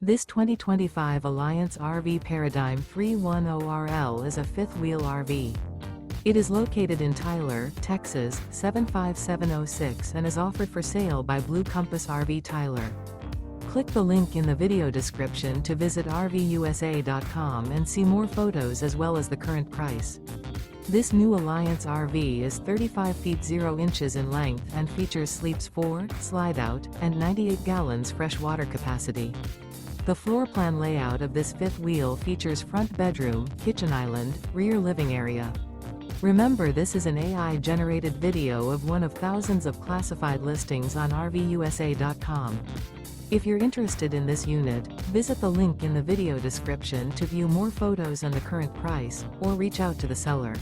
This 2025 Alliance RV Paradigm 310RL is a fifth-wheel RV. It is located in Tyler, Texas, 75706 and is offered for sale by Blue Compass RV Tyler. Click the link in the video description to visit RVUSA.com and see more photos as well as the current price. This new Alliance RV is 35 feet 0 inches in length and features sleeps 4, slide-out, and 98 gallons fresh water capacity. The floor plan layout of this fifth wheel features front bedroom, kitchen island, rear living area. Remember, this is an AI-generated video of one of thousands of classified listings on RVUSA.com. If you're interested in this unit, visit the link in the video description to view more photos and the current price, or reach out to the seller.